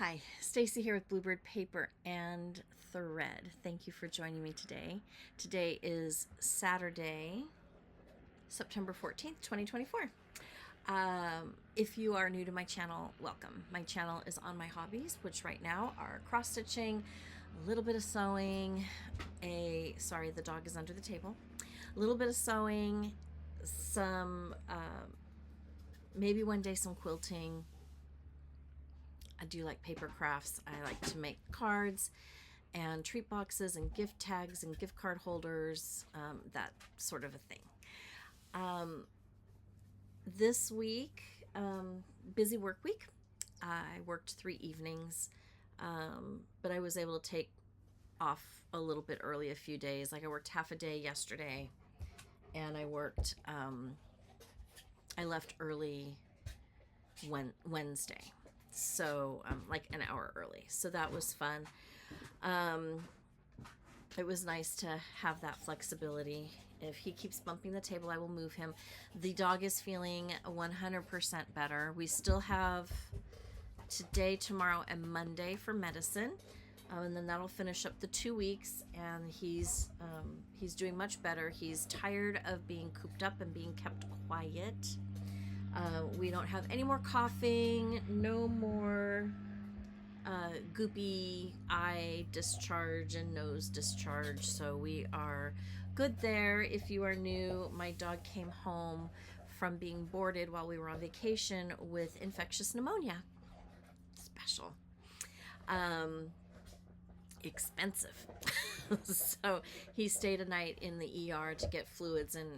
Hi, Stacy here with Bluebird Paper and Thread. Thank you for joining me today. Today is Saturday, September 14th, 2024. If you are new to my channel, welcome. My channel is on my hobbies, which right now are cross stitching, a little bit of sewing, sorry, the dog is under the table, a little bit of sewing, some, maybe one day some quilting. I do like paper crafts. I like to make cards and treat boxes and gift tags and gift card holders, that sort of a thing. This week, busy work week. I worked 3 evenings, but I was able to take off a little bit early a few days. Like I worked half a day yesterday, and I left early Wednesday. So like an hour early, so that was fun. It was nice to have that flexibility. If he keeps bumping the table, I will move him. The dog is feeling 100% better. We still have today, tomorrow, and Monday for medicine, and then that'll finish up the 2 weeks, and he's doing much better. He's tired of being cooped up and being kept quiet. We don't have any more coughing, no more goopy eye discharge and nose discharge, so we are good there. If you are new, my dog came home from being boarded while we were on vacation with infectious pneumonia. Special. Expensive. So he stayed a night in the ER to get fluids and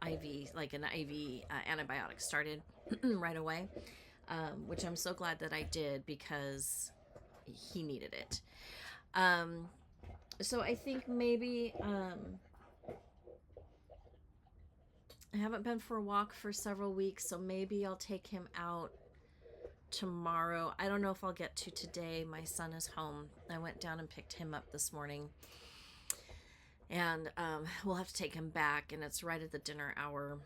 IV, like an IV antibiotic started right away, which I'm so glad that I did because he needed it. So I think maybe I haven't been for a walk for several weeks, so maybe I'll take him out tomorrow. I don't know if I'll get to today. My son is home. I went down and picked him up this morning. And we'll have to take him back, and it's right at the dinner hour.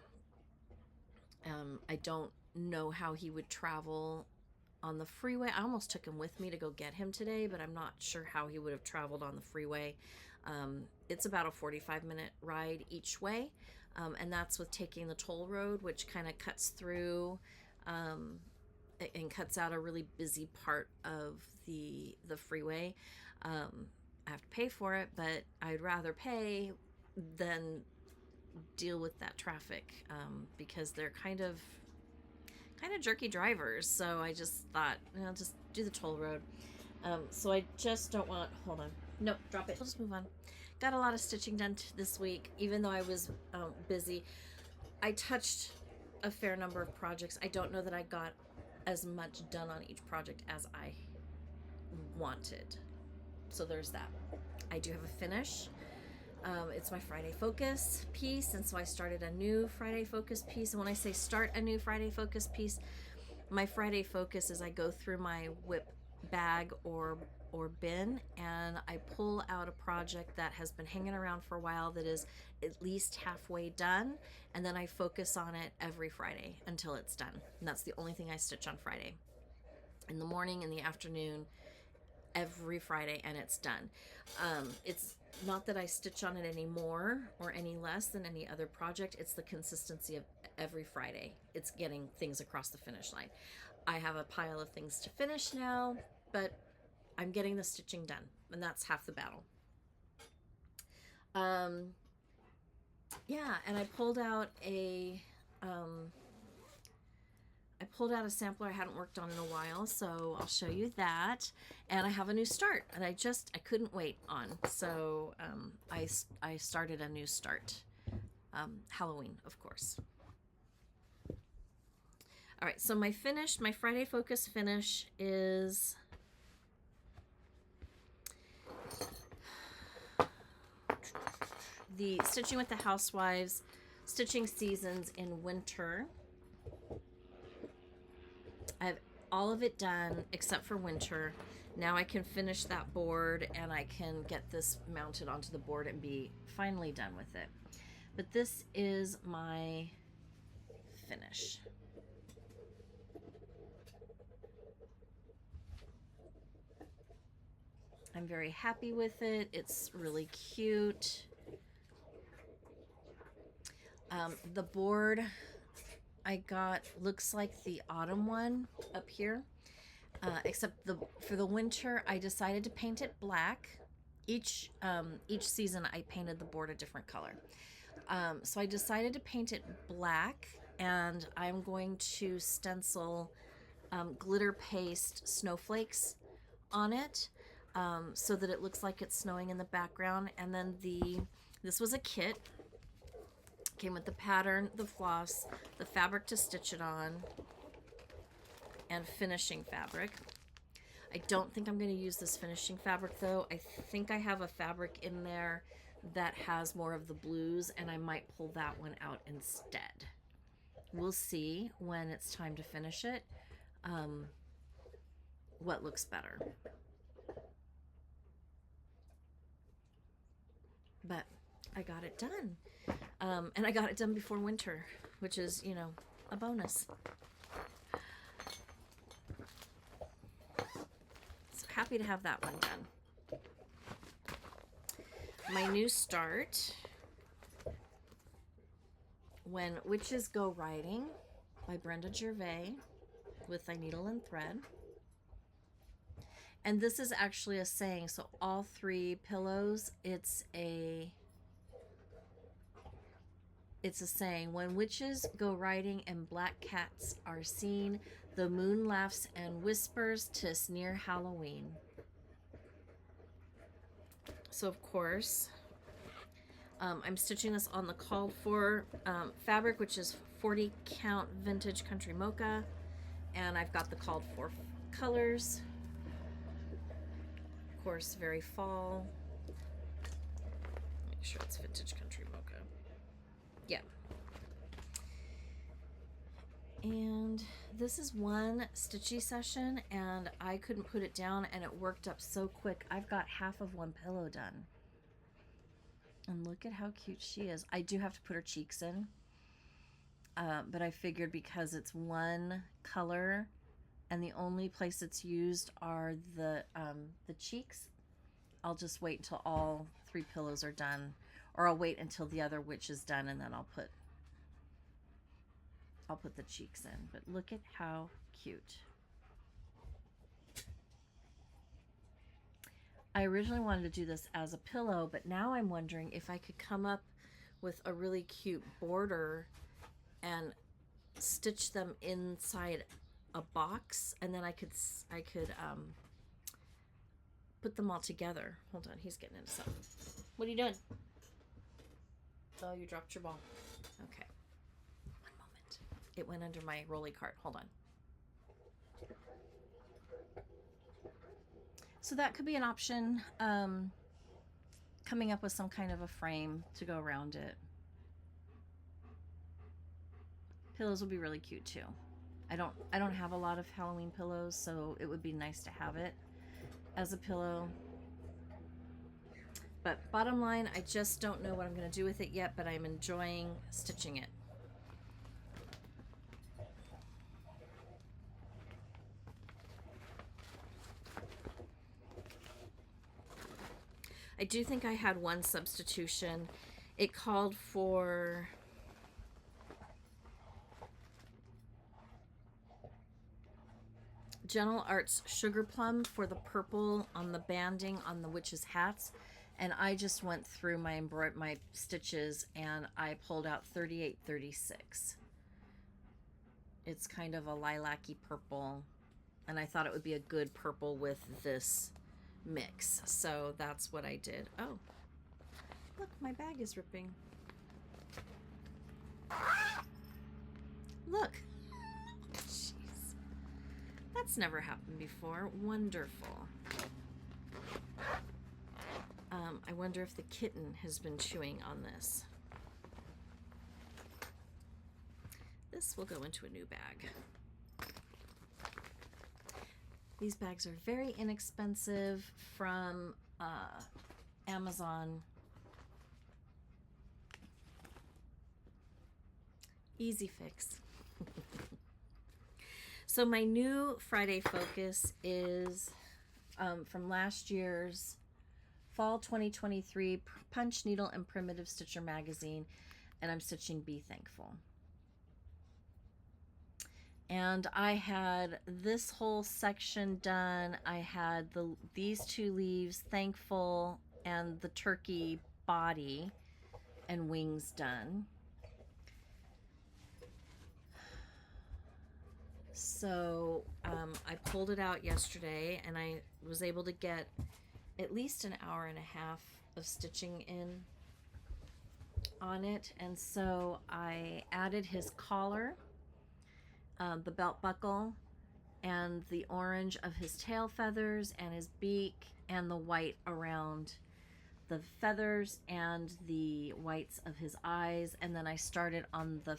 I don't know how he would travel on the freeway. I almost took him with me to go get him today, but I'm not sure how he would have traveled on the freeway. It's about a 45-minute ride each way, and that's with taking the toll road, which kind of cuts through and cuts out a really busy part of the freeway. I have to pay for it, but I'd rather pay than deal with that traffic, because they're kind of jerky drivers. So I just thought, I'll just do the toll road. So I just don't want, hold on. No, drop it. We'll just move on. Got a lot of stitching done this week, even though I was busy. I touched a fair number of projects. I don't know that I got as much done on each project as I wanted. So there's that. I do have a finish. It's my Friday Focus piece, and so I started a new Friday Focus piece. And when I say start a new Friday Focus piece, my Friday Focus is I go through my whip bag or bin, and I pull out a project that has been hanging around for a while that is at least halfway done, and then I focus on it every Friday until it's done. And that's the only thing I stitch on Friday. In the morning, in the afternoon, every Friday, and it's done. It's not that I stitch on it any more or any less than any other project. It's the consistency of every Friday. It's getting things across the finish line. I have a pile of things to finish now, but I'm getting the stitching done, and that's half the battle. Yeah, and I pulled out a sampler I hadn't worked on in a while, so I'll show you that. And I have a new start, and I couldn't wait on. So I started a new start. Halloween, of course. All right, so my Friday Focus finish is the Stitching with the Housewives, Stitching Seasons in Winter. I have all of it done except for winter. Now I can finish that board, and I can get this mounted onto the board and be finally done with it. But this is my finish. I'm very happy with it. It's really cute. The board I got looks like the autumn one up here, except for the winter I decided to paint it black. Each season I painted the board a different color. So I decided to paint it black, and I'm going to stencil glitter paste snowflakes on it, so that it looks like it's snowing in the background. And then this was a kit. Came with the pattern, the floss, the fabric to stitch it on, and finishing fabric. I don't think I'm going to use this finishing fabric though. I think I have a fabric in there that has more of the blues, and I might pull that one out instead. We'll see when it's time to finish it, what looks better. But I got it done. And I got it done before winter, which is, you know, a bonus. So happy to have that one done. My new start, When Witches Go Riding by Brenda Gervais with Thy Needle and Thread. And this is actually a saying, so all 3 pillows, it's a saying. When witches go riding and black cats are seen, the moon laughs and whispers 'tis near Halloween. So of course, I'm stitching this on the called for fabric, which is 40 count vintage country mocha, and I've got the called for colors. Of course, very fall. Make sure it's vintage country mocha. Yeah. And this is one stitchy session, and I couldn't put it down, and it worked up so quick. I've got half of one pillow done. And look at how cute she is. I do have to put her cheeks in, but I figured because it's one color and the only place it's used are the cheeks, I'll just wait until all 3 pillows are done, or I'll wait until the other witch is done, and then I'll put the cheeks in. But look at how cute. I originally wanted to do this as a pillow, but now I'm wondering if I could come up with a really cute border and stitch them inside a box, and then I could put them all together. Hold on, he's getting into something. What are you doing? Oh, you dropped your ball. Okay. One moment. It went under my rolly cart. Hold on. So that could be an option, coming up with some kind of a frame to go around it. Pillows will be really cute too. I don't have a lot of Halloween pillows, so it would be nice to have it as a pillow. But bottom line, I just don't know what I'm going to do with it yet, but I'm enjoying stitching it. I do think I had one substitution. It called for Gentle Arts Sugar Plum for the purple on the banding on the witches' hats, and I just went through my stitches and I pulled out 3836. It's kind of a lilac-y purple, and I thought it would be a good purple with this mix, so that's what I did. Oh, look, my bag is ripping. Look. Jeez. That's never happened before. Wonderful. I wonder if the kitten has been chewing on this. This will go into a new bag. These bags are very inexpensive from Amazon. Easy fix. So my new Friday focus is from last year's Fall 2023 Punch Needle and Primitive Stitcher magazine, and I'm stitching Be Thankful. And I had this whole section done. I had these two leaves, Thankful, and the turkey body and wings done. So I pulled it out yesterday, and I was able to get at least an hour and a half of stitching in on it. And so I added his collar, the belt buckle, and the orange of his tail feathers and his beak, and the white around the feathers and the whites of his eyes. And then I started on the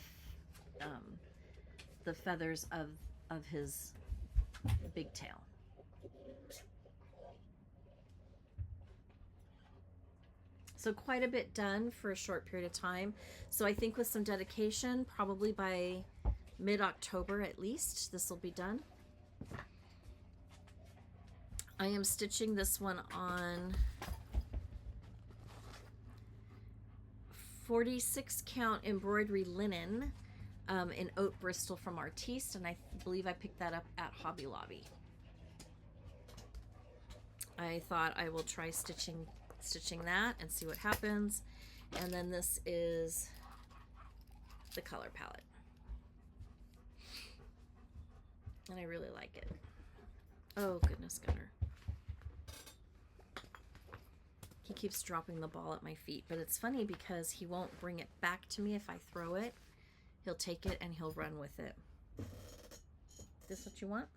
feathers of his big tail. So quite a bit done for a short period of time. So I think with some dedication, probably by mid-October at least, this will be done. I am stitching this one on 46 count embroidery linen in Oat Bristol from Artiste, and I believe I picked that up at Hobby Lobby. I thought I will try stitching that and see what happens. And then this is the color palette, and I really like it. Oh goodness, Gunner. He keeps dropping the ball at my feet, but it's funny because he won't bring it back to me if I throw it. He'll take it and he'll run with it. This what you want?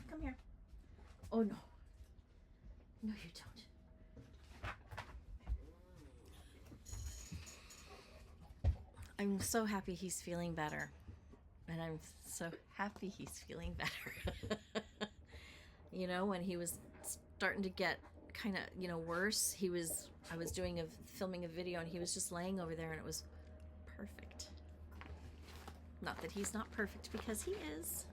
Come here. Oh no. No, you don't. I'm so happy he's feeling better. And I'm so happy he's feeling better. You know, when he was starting to get kind of, you know, worse, I was filming a video, and he was just laying over there, and it was perfect. Not that he's not perfect, because he is.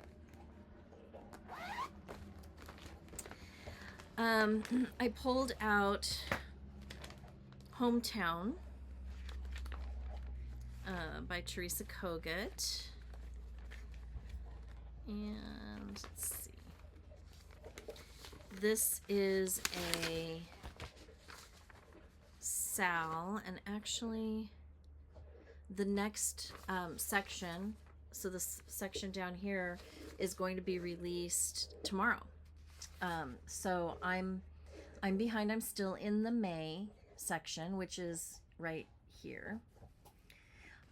I pulled out Hometown by Teresa Kat. And let's see. This is a Sal, and actually the next section, so this section down here is going to be released tomorrow. So I'm behind. I'm still in the May section, which is right here.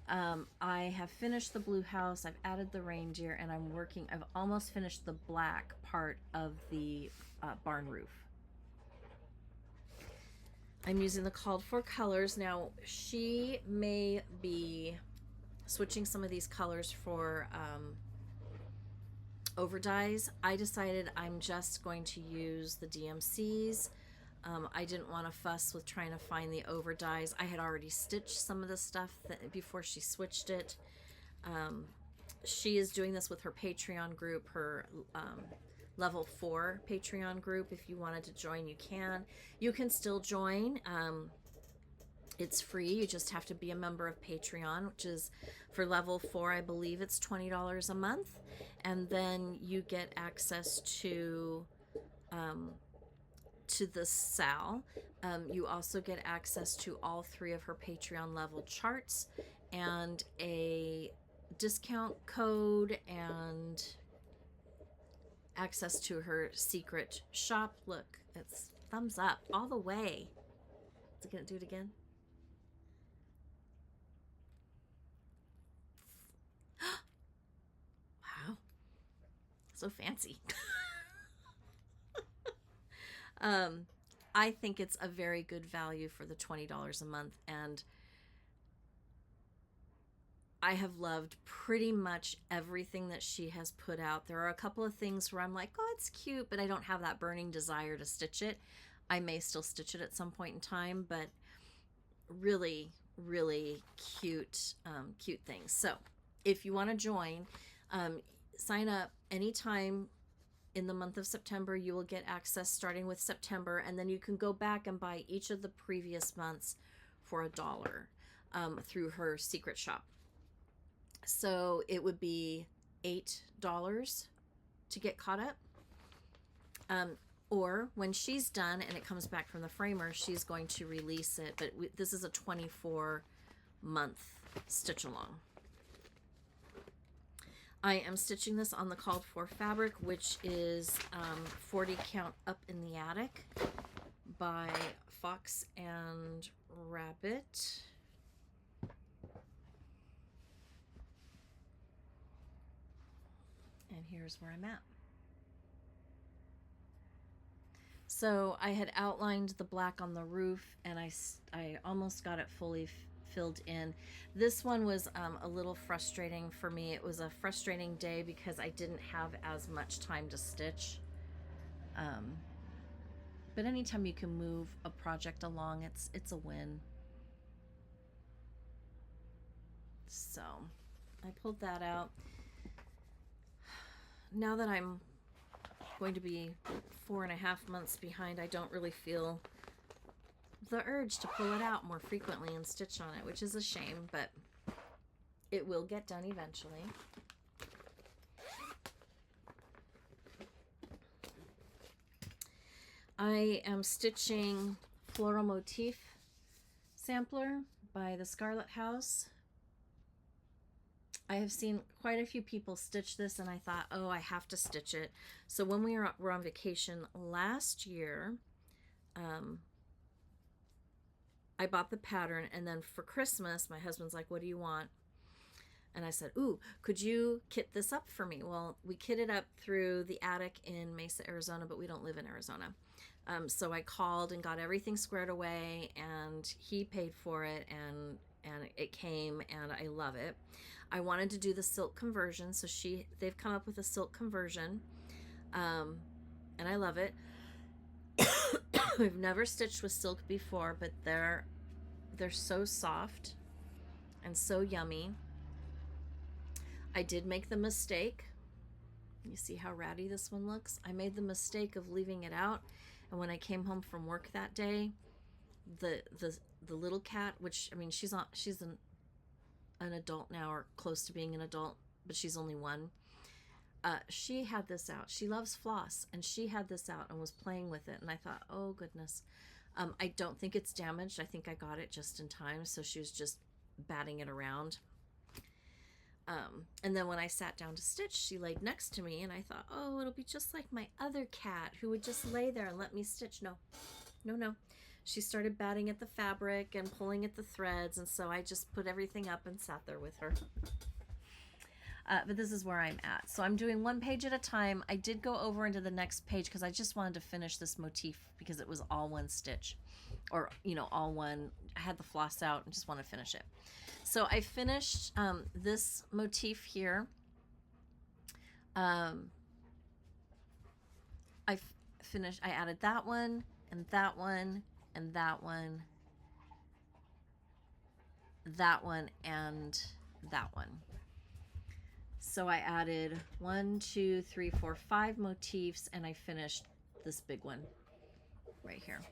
I have finished the blue house. I've added the reindeer, and I've almost finished the black part of the barn roof. I'm using the called for colors. Now, she may be switching some of these colors for over dyes. I decided I'm just going to use the DMCs. I didn't want to fuss with trying to find the over dyes. I had already stitched some of the stuff before she switched it. She is doing this with her Patreon group, her level 4 Patreon group. If you wanted to join, you can. You can still join. It's free. You just have to be a member of Patreon, which is for level 4, I believe it's $20 a month. And then you get access to the Sal. You also get access to all 3 of her Patreon level charts, and a discount code, and access to her secret shop. Look, it's thumbs up all the way. Is it gonna do it again? Wow, so fancy. I think it's a very good value for the $20 a month, and I have loved pretty much everything that she has put out. There are a couple of things where I'm like, oh, it's cute, but I don't have that burning desire to stitch it. I may still stitch it at some point in time, but really, really cute, cute things. So if you want to join, sign up anytime in the month of September. You will get access starting with September, and then you can go back and buy each of the previous months for $1 through her secret shop. So it would be $8 to get caught up. Or when she's done and it comes back from the framer, she's going to release it. But this is a 24-month stitch along. I am stitching this on the called for fabric, which is 40 count Up in the Attic by Fox and Rabbit. And here's where I'm at. So I had outlined the black on the roof, and I almost got it fully filled in. This one was a little frustrating for me. It was a frustrating day because I didn't have as much time to stitch. But anytime you can move a project along, it's a win. So I pulled that out. Now that I'm going to be 4.5 months behind, I don't really feel the urge to pull it out more frequently and stitch on it, which is a shame, but it will get done eventually. I am stitching Floral Motif Sampler by the Scarlet House. I have seen quite a few people stitch this, and I thought, oh, I have to stitch it. So when we were on vacation last year, I bought the pattern, and then for Christmas, my husband's like, what do you want? And I said, ooh, could you kit this up for me? Well, we kitted up through the attic in Mesa, Arizona, but we don't live in Arizona. So I called and got everything squared away, and he paid for it, and it came, and I love it. I wanted to do the silk conversion, so they've come up with a silk conversion, and I love it. We've never stitched with silk before, but they're so soft and so yummy. I did make the mistake. You see how ratty this one looks? I made the mistake of leaving it out, and when I came home from work that day, the little cat, which, I mean, she's an adult now, or close to being an adult, but she's only 1. She had this out. She loves floss, and she had this out and was playing with it, and I thought, oh goodness. I don't think it's damaged. I think I got it just in time, so she was just batting it around. And then when I sat down to stitch, she laid next to me, and I thought, oh, it'll be just like my other cat who would just lay there and let me stitch. No. She started batting at the fabric and pulling at the threads, and so I just put everything up and sat there with her. But this is where I'm at. So I'm doing one page at a time. I did go over into the next page because I just wanted to finish this motif because it was all one stitch, or, all one. I had the floss out and just want to finish it. So I finished this motif here. I added that one and that one and that one, that one, and that one. So I added 1, 2, 3, 4, 5 motifs, and I finished this big one right here.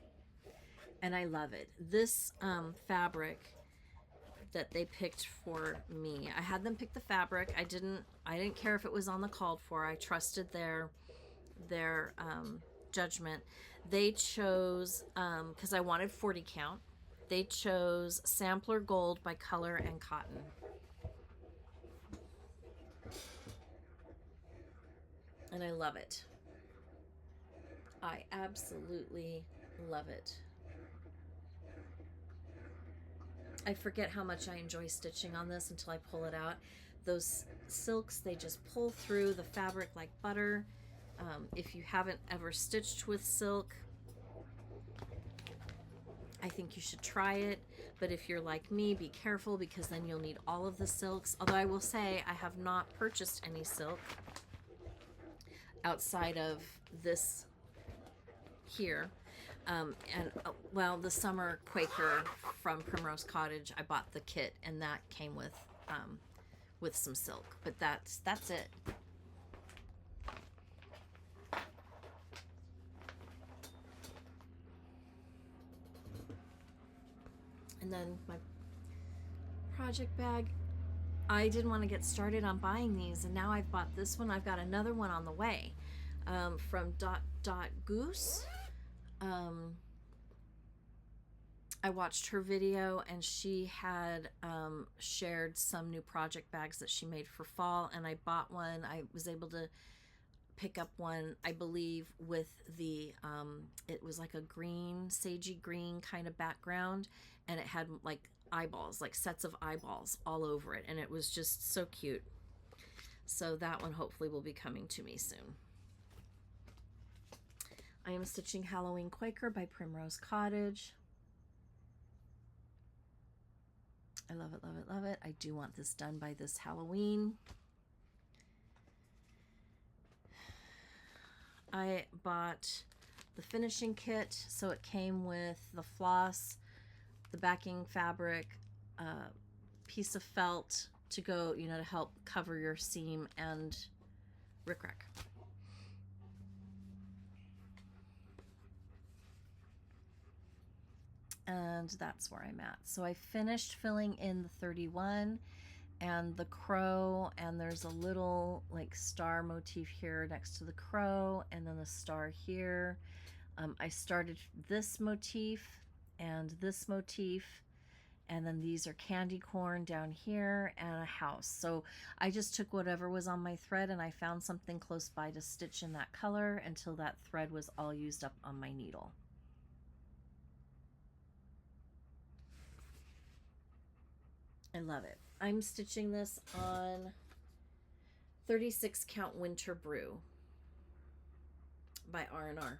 And I love it. This fabric that they picked for me, I had them pick the fabric. I didn't care if it was on the called for. I trusted their judgment. They chose, because I wanted 40 count, they chose Sampler Gold by Color and Cotton. And I love it. I absolutely love it. I forget how much I enjoy stitching on this until I pull it out. Those silks, they just pull through the fabric like butter. If you haven't ever stitched with silk, I think you should try it. But if you're like me, be careful, because then you'll need all of the silks. Although I will say I have not purchased any silk outside of this here. Well, the summer Quaker from Primrose Cottage, I bought the kit, and that came with some silk. But that's it. And then my project bag. I didn't want to get started on buying these, and now I've bought this one. I've got another one on the way from Goose. I watched her video, and she had shared some new project bags that she made for fall, and I bought one. I was able to pick up one, I believe, with the it was like a green, sagey green kind of background, and it had like eyeballs, like sets of eyeballs all over it, and it was just so cute. So that one hopefully will be coming to me soon. I am stitching Halloween Quaker by Primrose Cottage. I love it, love it, love it. I do want this done by this Halloween. I bought the finishing kit, so it came with the floss, the backing fabric, piece of felt to go, you know, to help cover your seam, and rickrack. And that's where I'm at. So I finished filling in the 31 and the crow, and there's a little like star motif here next to the crow, and then the star here. I started this motif and this motif, and then these are candy corn down here and a house. So I just took whatever was on my thread, and I found something close by to stitch in that color until that thread was all used up on my needle. I love it. I'm stitching this on 36 count Winter Brew by R&R.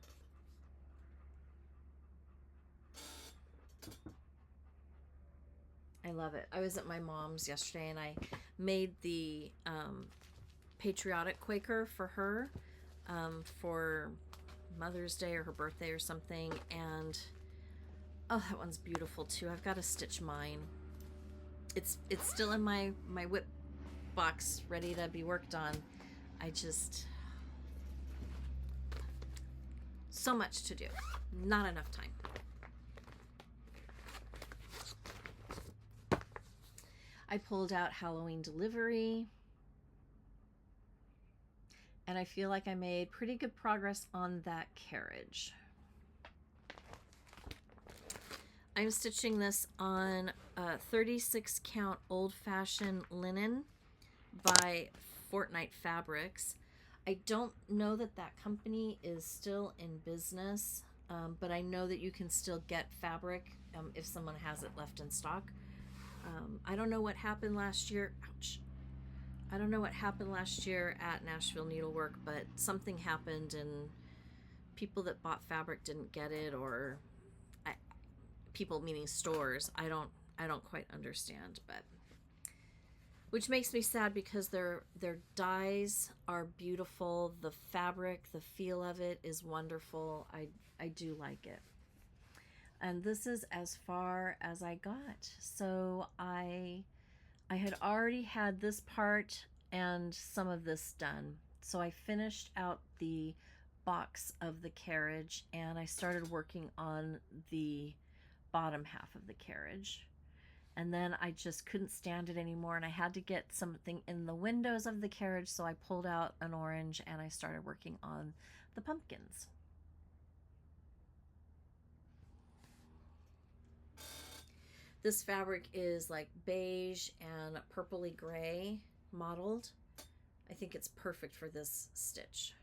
I love it. I was at my mom's yesterday, and I made the patriotic Quaker for her for Mother's Day or her birthday or something, and oh, that one's beautiful too. I've got to stitch mine. It's still in my whip box, ready to be worked on. I just, so much to do, not enough time. I pulled out Halloween Delivery, and I feel like I made pretty good progress on that Carriage. I'm stitching this on 36 count Old Fashioned Linen by Fortnite Fabrics. I don't know that that company is still in business, but I know that you can still get fabric if someone has it left in stock. I don't know what happened last year. Ouch. I don't know what happened last year at Nashville Needlework, but something happened and people that bought fabric didn't get it, or people meaning stores. I don't quite understand, but which makes me sad because their dyes are beautiful. The fabric, the feel of it is wonderful. I do like it. And this is as far as I got. So I had already had this part and some of this done. So I finished out the box of the Carriage, and I started working on the bottom half of the Carriage. And then I just couldn't stand it anymore, and I had to get something in the windows of the Carriage, so I pulled out an orange and I started working on the pumpkins. This fabric is like beige and purpley gray mottled. I think it's perfect for this stitch.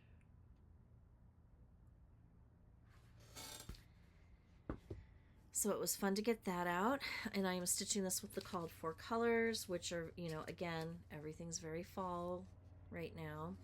So it was fun to get that out, and I am stitching this with the called for colors, which are, you know, again, everything's very fall right now.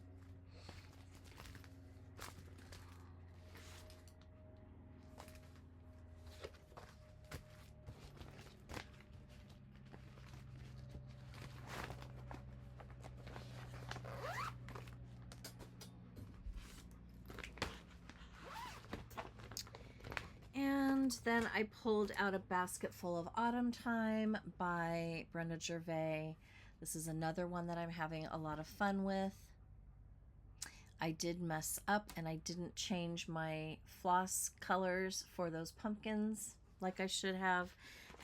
And then I pulled out a basket full of Autumn Time by Brenda Gervais. This is another one that I'm having a lot of fun with. I did mess up and I didn't change my floss colors for those pumpkins like I should have.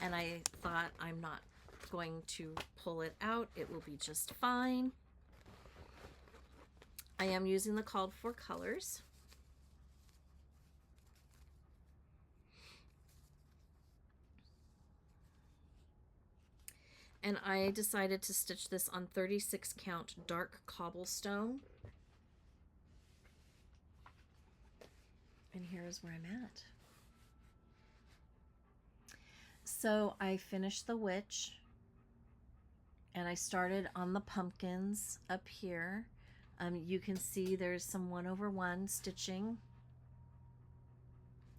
And I thought, I'm not going to pull it out. It will be just fine. I am using the called for colors. And I decided to stitch this on 36 count dark cobblestone. And here's where I'm at. So I finished the witch and I started on the pumpkins up here. You can see there's some 1/1 stitching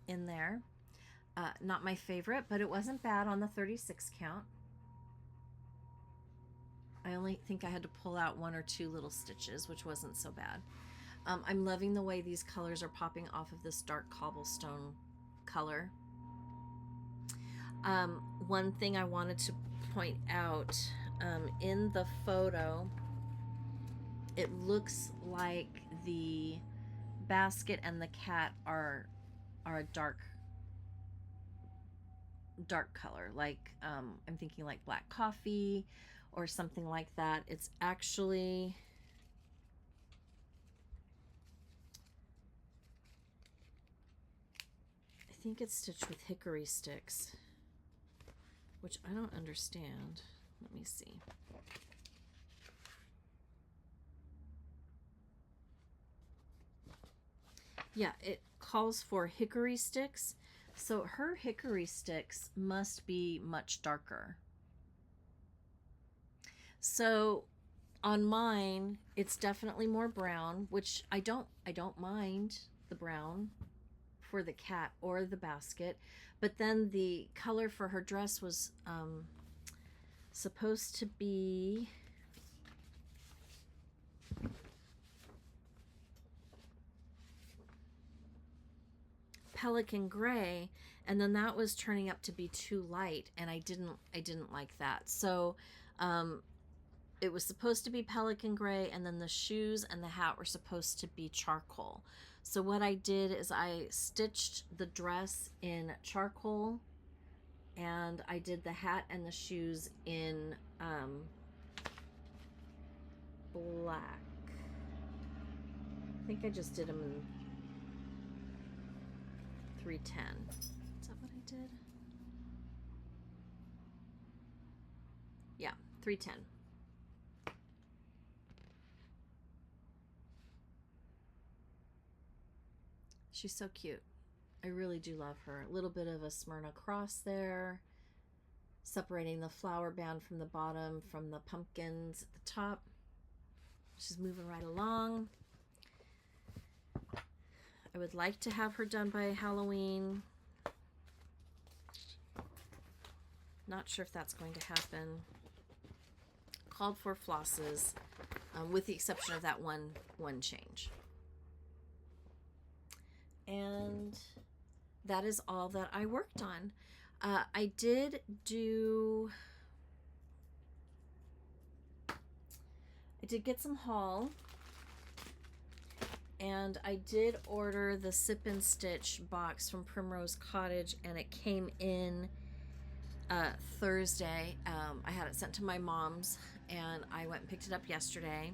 in there. Not my favorite, but it wasn't bad on the 36 count. I only think I had to pull out 1 or 2 little stitches, which wasn't so bad. I'm loving the way these colors are popping off of this dark cobblestone color. One thing I wanted to point out, in the photo, it looks like the basket and the cat are a dark color, like I'm thinking like black coffee or something like that. It's actually, I think it's stitched with hickory sticks, which I don't understand. Let me see. Yeah, it calls for hickory sticks, so her hickory sticks must be much darker. So on mine, it's definitely more brown, which I don't mind the brown for the cat or the basket. But then the color for her dress was supposed to be pelican gray, and then that was turning up to be too light, and I didn't like that. So it was supposed to be pelican gray, and then the shoes and the hat were supposed to be charcoal. So what I did is I stitched the dress in charcoal, and I did the hat and the shoes in black. I think I just did them in 310. Is that what I did? Yeah, 310. She's so cute. I really do love her. A little bit of a Smyrna cross there, separating the flower band from the bottom from the pumpkins at the top. She's moving right along. I would like to have her done by Halloween. Not sure if that's going to happen. Called for flosses, with the exception of that one change. And that is all that I worked on. I did get some haul, and I did order the Sip and Stitch box from Primrose Cottage, and it came in Thursday. I had it sent to my mom's, and I went and picked it up yesterday.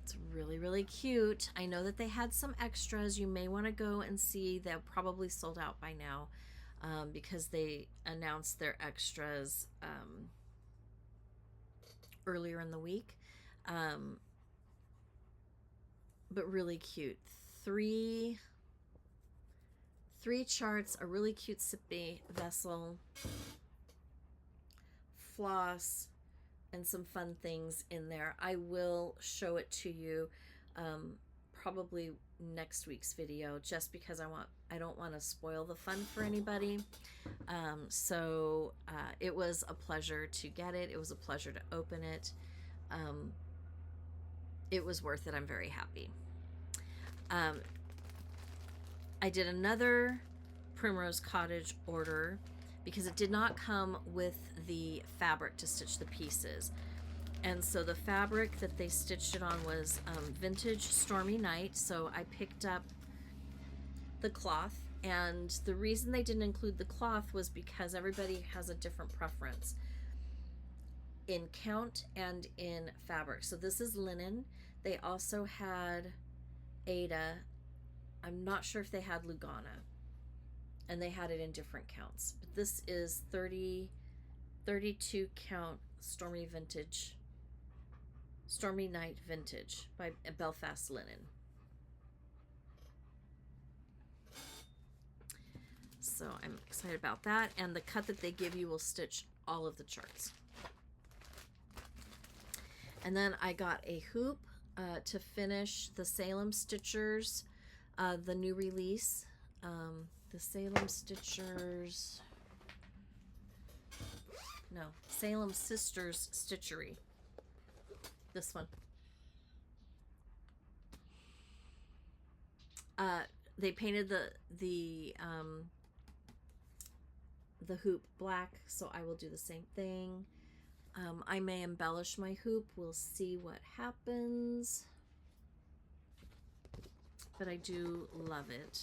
It's really, really cute. I know that they had some extras. You may want to go and see. They're probably sold out by now, because they announced their extras earlier in the week. But really cute. Three charts, a really cute sippy vessel, floss, and some fun things in there. I will show it to you probably next week's video, just because I don't want to spoil the fun for anybody. So it was a pleasure to get it. It was a pleasure to open it. It was worth it. I'm very happy. I did another Primrose Cottage order because it did not come with the fabric to stitch the pieces. And so the fabric that they stitched it on was vintage Stormy Night. So I picked up the cloth, and the reason they didn't include the cloth was because everybody has a different preference in count and in fabric. So this is linen. They also had Ada. I'm not sure if they had Lugana, and they had it in different counts. But this is 32 count Stormy Night Vintage by Belfast Linen. So I'm excited about that. And the cut that they give you will stitch all of the charts. And then I got a hoop to finish the Salem Stitchers, the new release. The Salem Stitchers, no, Salem Sisters Stitchery. This one. They painted the hoop black, so I will do the same thing. I may embellish my hoop. We'll see what happens. But I do love it.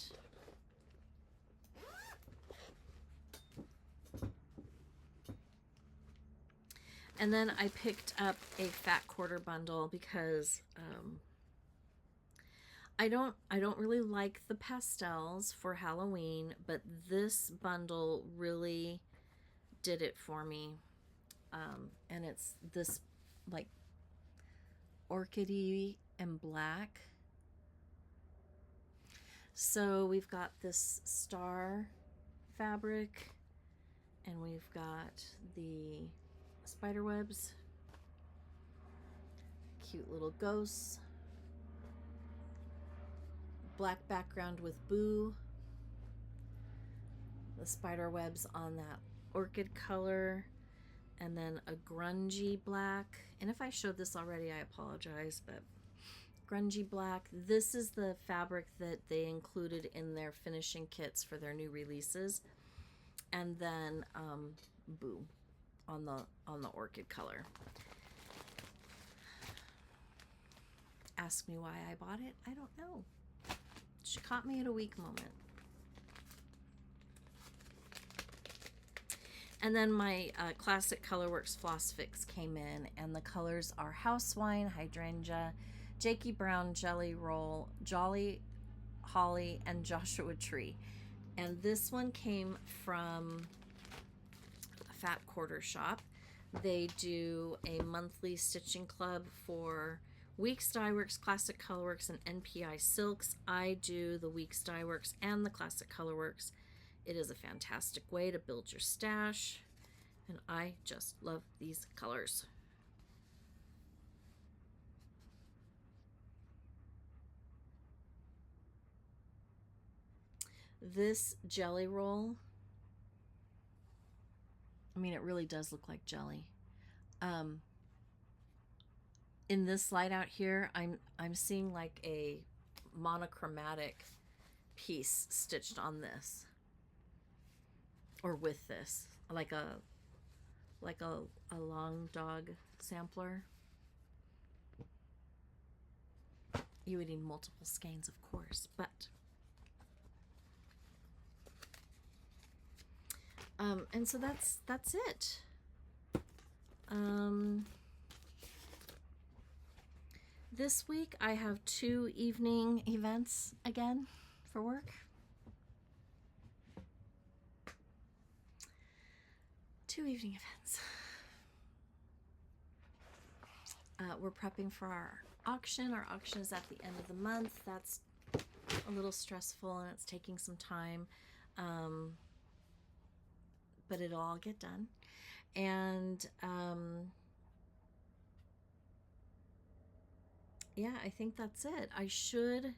And then I picked up a fat quarter bundle because I don't really like the pastels for Halloween, but this bundle really did it for me. And it's this like orchidy and black. So we've got this star fabric, and we've got the spider webs, cute little ghosts, black background with boo, the spider webs on that orchid color, and then a grungy black. And if I showed this already, I apologize, but grungy black. This is the fabric that they included in their finishing kits for their new releases. And then boo on the orchid color. Ask me why I bought it. I don't know. She caught me at a weak moment. And then my Classic Colorworks Floss Fix came in, and the colors are House Wine, Hydrangea, Jakey Brown, Jelly Roll, Jolly Holly, and Joshua Tree. And this one came from a Fat Quarter Shop. They do a monthly stitching club for Weeks Dye Works, Classic Colorworks, and NPI Silks. I do the Weeks Dye Works and the Classic Colorworks. It is a fantastic way to build your stash, and I just love these colors. This jelly roll, I mean, it really does look like jelly. In this slide out here, I'm seeing like a monochromatic piece stitched on this, or with this, like a long dog sampler. You would need multiple skeins, of course, but and so that's it. This week I have 2 evening events again for work. 2 evening events. We're prepping for our auction. Our auction is at the end of the month. That's a little stressful and it's taking some time. But it'll all get done. And yeah, I think that's it. I should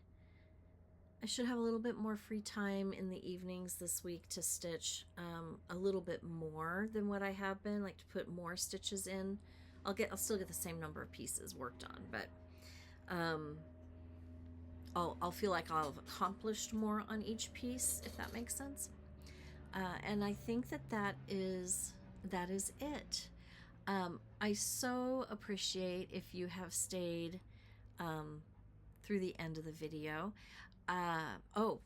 have a little bit more free time in the evenings this week to stitch a little bit more than what I have been, like to put more stitches in. I'll still get the same number of pieces worked on, but I'll feel like I'll have accomplished more on each piece, if that makes sense. And I think that is it. I so appreciate if you have stayed through the end of the video. Oh,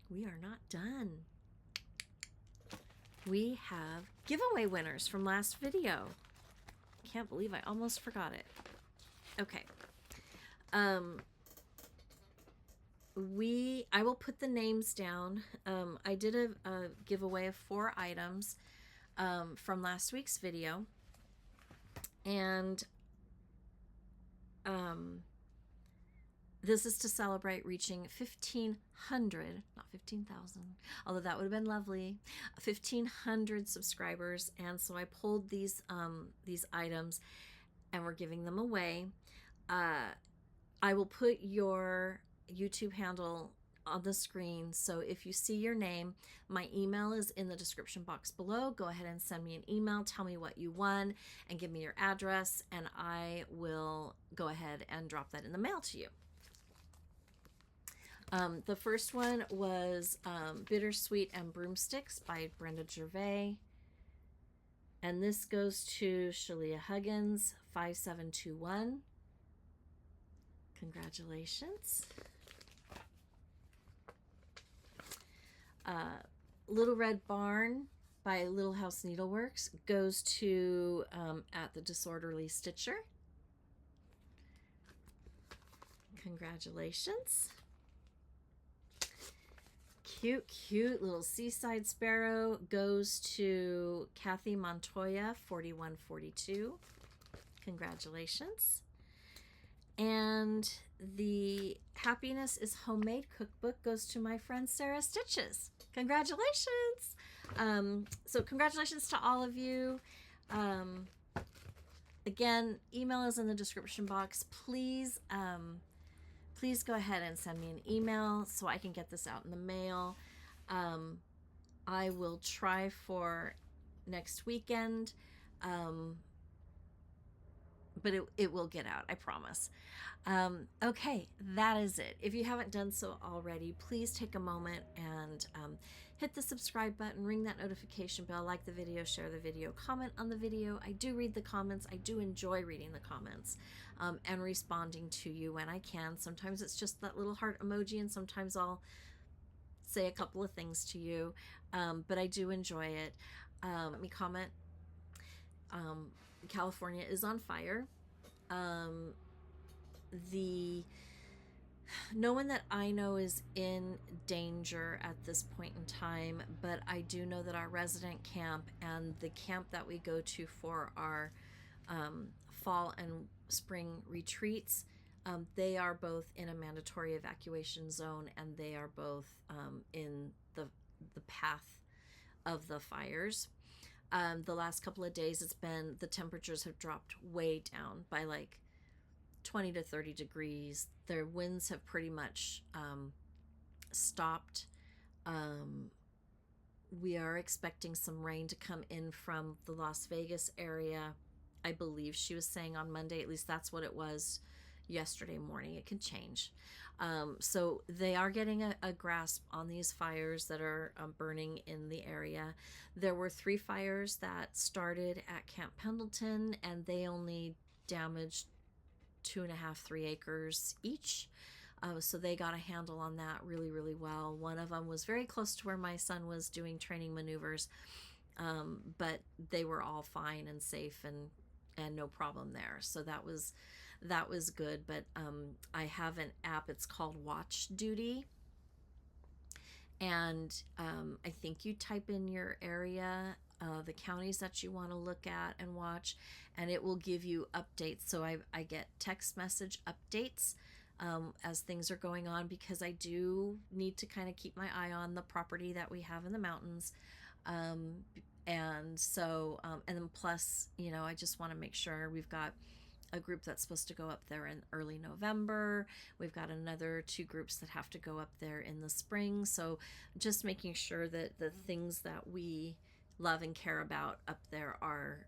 we are not done. We have giveaway winners from last video. Can't believe I almost forgot it. Okay. I will put the names down. I did a giveaway of 4 items from last week's video, and this is to celebrate reaching 1,500, not 15,000, although that would have been lovely, 1,500 subscribers. And so I pulled these items, and we're giving them away. I will put your YouTube handle on the screen, so if you see your name, my email is in the description box below. Go ahead and send me an email, tell me what you won, and give me your address, and I will go ahead and drop that in the mail to you. The first one was Bittersweet and Broomsticks by Brenda Gervais, and this goes to Shalia Huggins 5721. Congratulations. Little Red Barn by Little House Needleworks goes to At the Disorderly Stitcher. Congratulations. Cute little Seaside Sparrow goes to Kathy Montoya 4142. Congratulations. And the Happiness is Homemade cookbook goes to my friend Sarah Stitches. Congratulations. So congratulations to all of you. Again, email is in the description box. Please go ahead and send me an email so I can get this out in the mail. I will try for next weekend. But it will get out, I promise. Okay, that is it. If you haven't done so already, please take a moment and hit the subscribe button, ring that notification bell, like the video, share the video, comment on the video. I do read the comments. I do enjoy reading the comments and responding to you when I can. Sometimes it's just that little heart emoji, and sometimes I'll say a couple of things to you, but I do enjoy it. Let me comment. California is on fire. No one that I know is in danger at this point in time, but I do know that our resident camp and the camp that we go to for our fall and spring retreats, they are both in a mandatory evacuation zone, and they are both in the path of the fires. The last couple of days, the temperatures have dropped way down by like 20 to 30 degrees. Their winds have pretty much stopped. We are expecting some rain to come in from the Las Vegas area. I believe she was saying on Monday, at least that's what it was yesterday morning. It can change. So they are getting a grasp on these fires that are burning in the area. There were 3 fires that started at Camp Pendleton, and they only damaged 2.5-3 acres each. So they got a handle on that really, really well. One of them was very close to where my son was doing training maneuvers, but they were all fine and safe and no problem there. So that was good. But I have an app, it's called Watch Duty, and I think you type in your area, the counties that you want to look at and watch, and it will give you updates. So I get text message updates as things are going on, because I do need to kind of keep my eye on the property that we have in the mountains. And so and then plus, I just want to make sure we've got a group that's supposed to go up there in early November. We've got another 2 groups that have to go up there in the spring. So just making sure that the things that we love and care about up there are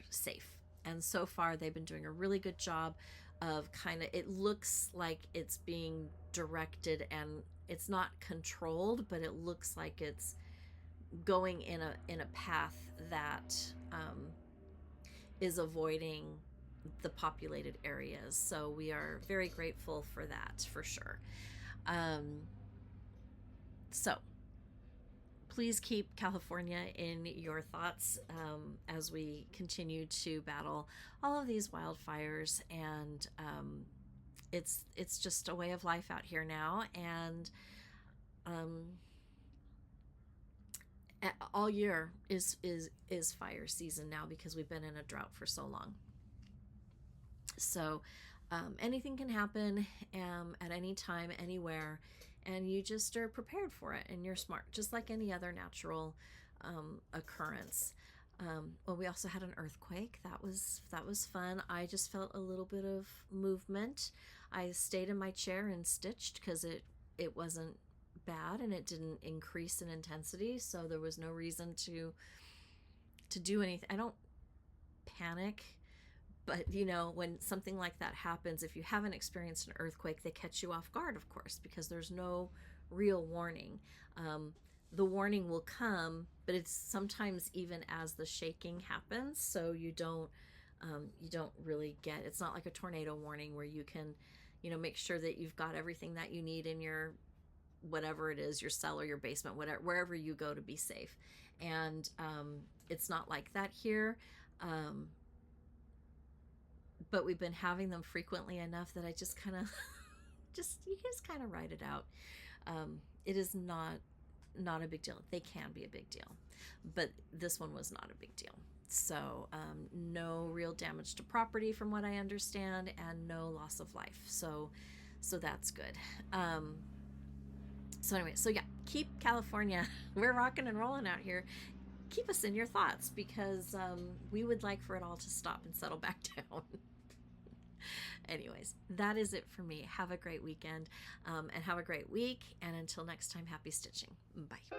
safe. And so far they've been doing a really good job of it looks like it's being directed, and it's not controlled, but it looks like it's going in a path that is avoiding the populated areas. So we are very grateful for that, for sure. So please keep California in your thoughts as we continue to battle all of these wildfires. And it's just a way of life out here now. And all year is fire season now, because we've been in a drought for so long. So anything can happen at any time, anywhere, and you just are prepared for it, and you're smart, just like any other natural occurrence. Well, we also had an earthquake. That was fun. I just felt a little bit of movement. I stayed in my chair and stitched because it wasn't bad, and it didn't increase in intensity, so there was no reason to do anything. I don't panic, but you know, when something like that happens, if you haven't experienced an earthquake, they catch you off guard, of course, because there's no real warning. The warning will come, but it's sometimes even as the shaking happens, so you don't really get, it's not like a tornado warning where you can, you know, make sure that you've got everything that you need in your whatever it is, your cellar, your basement, whatever, wherever you go to be safe. And it's not like that here. But we've been having them frequently enough that I just kind of you just kind of ride it out. It is not a big deal. They can be a big deal, but this one was not a big deal. So no real damage to property from what I understand, and no loss of life. So that's good. So anyway, so yeah, keep California. We're rocking and rolling out here. Keep us in your thoughts, because we would like for it all to stop and settle back down. Anyways, that is it for me. Have a great weekend and have a great week. And until next time, happy stitching. Bye.